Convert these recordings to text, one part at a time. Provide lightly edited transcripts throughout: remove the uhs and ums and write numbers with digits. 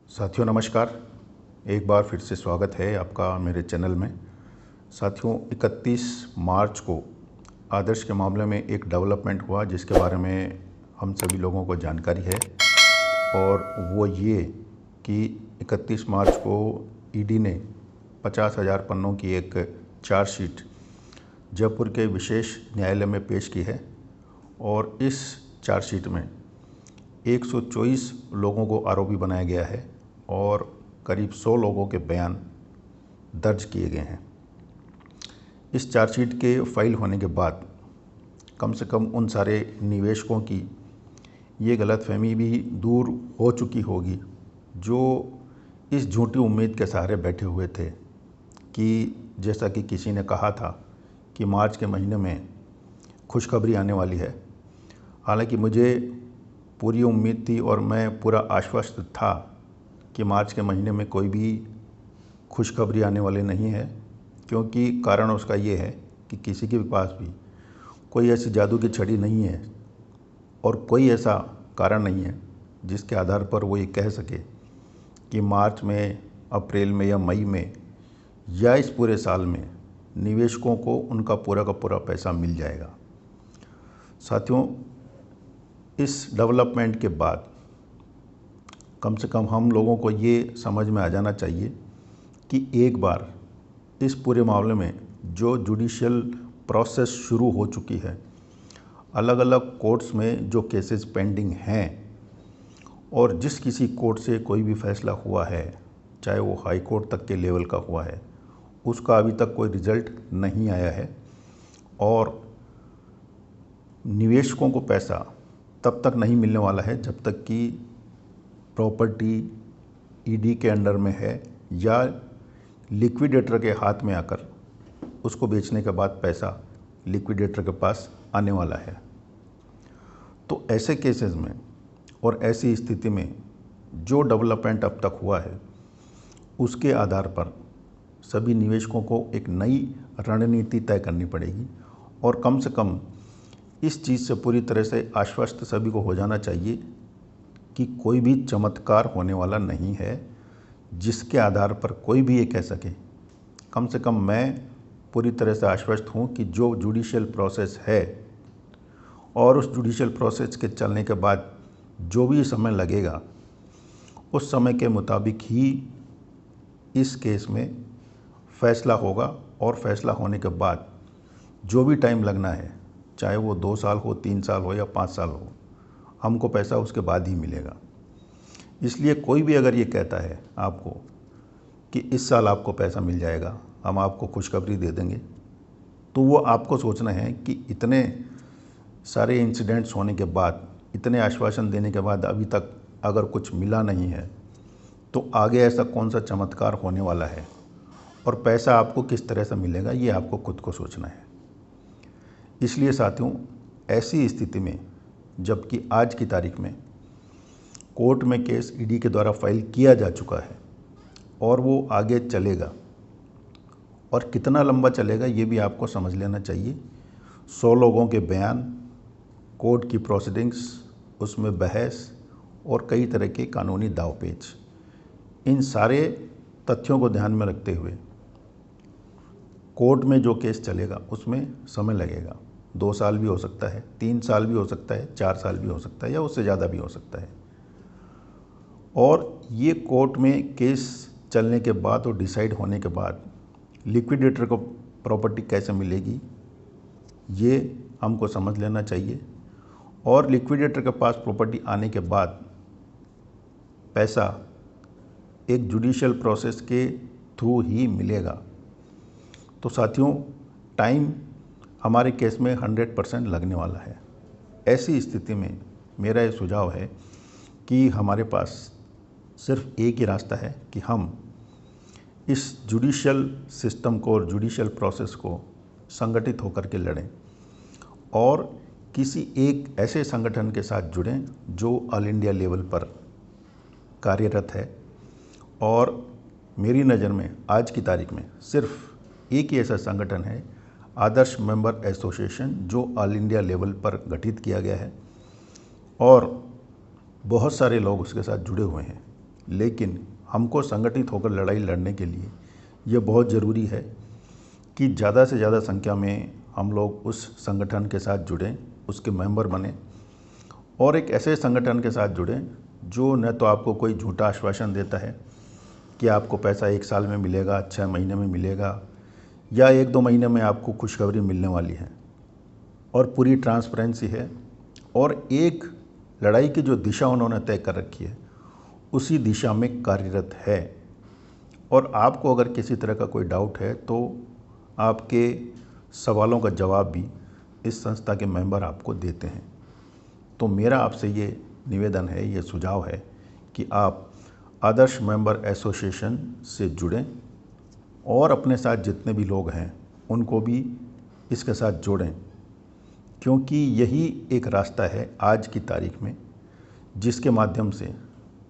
साथियों नमस्कार। एक बार फिर से स्वागत है आपका मेरे चैनल में। साथियों 31 मार्च को आदर्श के मामले में एक डेवलपमेंट हुआ जिसके बारे में हम सभी लोगों को जानकारी है, और वो ये कि 31 मार्च को ईडी ने 50,000 पन्नों की एक चार्जशीट जयपुर के विशेष न्यायालय में पेश की है। और इस चार्जशीट में 124 लोगों को आरोपी बनाया गया है और करीब 100 लोगों के बयान दर्ज किए गए हैं। इस चार्जशीट के फाइल होने के बाद कम से कम उन सारे निवेशकों की ये गलतफहमी भी दूर हो चुकी होगी जो इस झूठी उम्मीद के सहारे बैठे हुए थे कि जैसा कि किसी ने कहा था कि मार्च के महीने में खुशखबरी आने वाली है। हालांकि मुझे पूरी उम्मीद थी और मैं पूरा आश्वस्त था कि मार्च के महीने में कोई भी खुशखबरी आने वाली नहीं है, क्योंकि कारण उसका ये है कि किसी के पास भी कोई ऐसी जादू की छड़ी नहीं है और कोई ऐसा कारण नहीं है जिसके आधार पर वो ये कह सके कि मार्च में, अप्रैल में या मई में या इस पूरे साल में निवेशकों को उनका पूरा का पूरा पैसा मिल जाएगा। साथियों, इस डेवलपमेंट के बाद कम से कम हम लोगों को ये समझ में आ जाना चाहिए कि एक बार इस पूरे मामले में जो जुडिशियल प्रोसेस शुरू हो चुकी है, अलग अलग कोर्ट्स में जो केसेस पेंडिंग हैं और जिस किसी कोर्ट से कोई भी फैसला हुआ है, चाहे वो हाई कोर्ट तक के लेवल का हुआ है, उसका अभी तक कोई रिजल्ट नहीं आया है। और निवेशकों को पैसा तब तक नहीं मिलने वाला है जब तक कि प्रॉपर्टी ईडी के अंडर में है या लिक्विडेटर के हाथ में आकर उसको बेचने के बाद पैसा लिक्विडेटर के पास आने वाला है। तो ऐसे केसेस में और ऐसी स्थिति में जो डेवलपमेंट अब तक हुआ है उसके आधार पर सभी निवेशकों को एक नई रणनीति तय करनी पड़ेगी और कम से कम इस चीज़ से पूरी तरह से आश्वस्त सभी को हो जाना चाहिए कि कोई भी चमत्कार होने वाला नहीं है जिसके आधार पर कोई भी ये कह सके। कम से कम मैं पूरी तरह से आश्वस्त हूँ कि जो जुडिशियल प्रोसेस है और उस जुडिशियल प्रोसेस के चलने के बाद जो भी समय लगेगा उस समय के मुताबिक ही इस केस में फैसला होगा, और फैसला होने के बाद जो भी टाइम लगना है, चाहे वो 2 साल हो, 3 साल हो या 5 साल हो, हमको पैसा उसके बाद ही मिलेगा। इसलिए कोई भी अगर ये कहता है आपको कि इस साल आपको पैसा मिल जाएगा, हम आपको खुशखबरी दे देंगे, तो वो आपको सोचना है कि इतने सारे इंसिडेंट्स होने के बाद, इतने आश्वासन देने के बाद अभी तक अगर कुछ मिला नहीं है तो आगे ऐसा कौन सा चमत्कार होने वाला है और पैसा आपको किस तरह से मिलेगा, ये आपको खुद को सोचना है। इसलिए साथियों, ऐसी स्थिति में जबकि आज की तारीख में कोर्ट में केस ईडी के द्वारा फाइल किया जा चुका है और वो आगे चलेगा, और कितना लंबा चलेगा ये भी आपको समझ लेना चाहिए। 100 लोगों के बयान, कोर्ट की प्रोसीडिंग्स, उसमें बहस और कई तरह के कानूनी दावपेच, इन सारे तथ्यों को ध्यान में रखते हुए कोर्ट में जो केस चलेगा उसमें समय लगेगा। 2 साल भी हो सकता है, 3 साल भी हो सकता है, 4 साल भी हो सकता है या उससे ज़्यादा भी हो सकता है। और ये कोर्ट में केस चलने के बाद और डिसाइड होने के बाद लिक्विडेटर को प्रॉपर्टी कैसे मिलेगी ये हमको समझ लेना चाहिए, और लिक्विडेटर के पास प्रॉपर्टी आने के बाद पैसा एक जुडिशियल प्रोसेस के थ्रू ही मिलेगा। तो साथियों, टाइम हमारे केस में 100% लगने वाला है। ऐसी स्थिति में मेरा ये सुझाव है कि हमारे पास सिर्फ एक ही रास्ता है कि हम इस जुडिशियल सिस्टम को और जुडिशियल प्रोसेस को संगठित होकर के लड़ें और किसी एक ऐसे संगठन के साथ जुड़ें जो ऑल इंडिया लेवल पर कार्यरत है। और मेरी नज़र में आज की तारीख में सिर्फ एक ही ऐसा संगठन है, आदर्श मेंबर एसोसिएशन, जो ऑल इंडिया लेवल पर गठित किया गया है और बहुत सारे लोग उसके साथ जुड़े हुए हैं। लेकिन हमको संगठित होकर लड़ाई लड़ने के लिए ये बहुत ज़रूरी है कि ज़्यादा से ज़्यादा संख्या में हम लोग उस संगठन के साथ जुड़ें, उसके मेंबर बने और एक ऐसे संगठन के साथ जुड़ें जो न तो आपको कोई झूठा आश्वासन देता है कि आपको पैसा 1 साल में मिलेगा, 6 महीने में मिलेगा या 1-2 महीने में आपको खुशखबरी मिलने वाली है, और पूरी ट्रांसपेरेंसी है और एक लड़ाई की जो दिशा उन्होंने तय कर रखी है उसी दिशा में कार्यरत है। और आपको अगर किसी तरह का कोई डाउट है तो आपके सवालों का जवाब भी इस संस्था के मेंबर आपको देते हैं। तो मेरा आपसे ये निवेदन है, ये सुझाव है कि आप आदर्श मेंबर एसोसिएशन से जुड़ें और अपने साथ जितने भी लोग हैं उनको भी इसके साथ जोड़ें, क्योंकि यही एक रास्ता है आज की तारीख में जिसके माध्यम से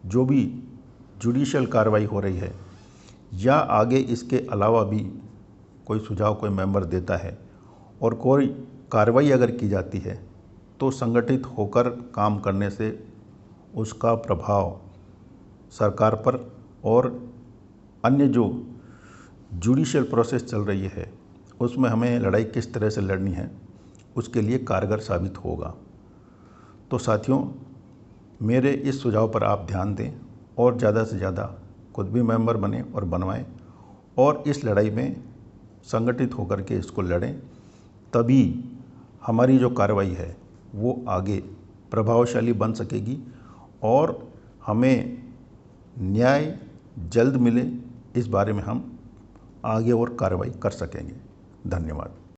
जो भी जुडिशियल कार्रवाई हो रही है या आगे इसके अलावा भी कोई सुझाव कोई मेंबर देता है और कोई कार्रवाई अगर की जाती है तो संगठित होकर काम करने से उसका प्रभाव सरकार पर और अन्य जो जुडिशियल प्रोसेस चल रही है उसमें हमें लड़ाई किस तरह से लड़नी है उसके लिए कारगर साबित होगा। तो साथियों, मेरे इस सुझाव पर आप ध्यान दें और ज़्यादा से ज़्यादा खुद भी मेंबर बने और बनवाएं और इस लड़ाई में संगठित होकर के इसको लड़ें, तभी हमारी जो कार्रवाई है वो आगे प्रभावशाली बन सकेगी और हमें न्याय जल्द मिले, इस बारे में हम आगे और कार्रवाई कर सकेंगे। धन्यवाद।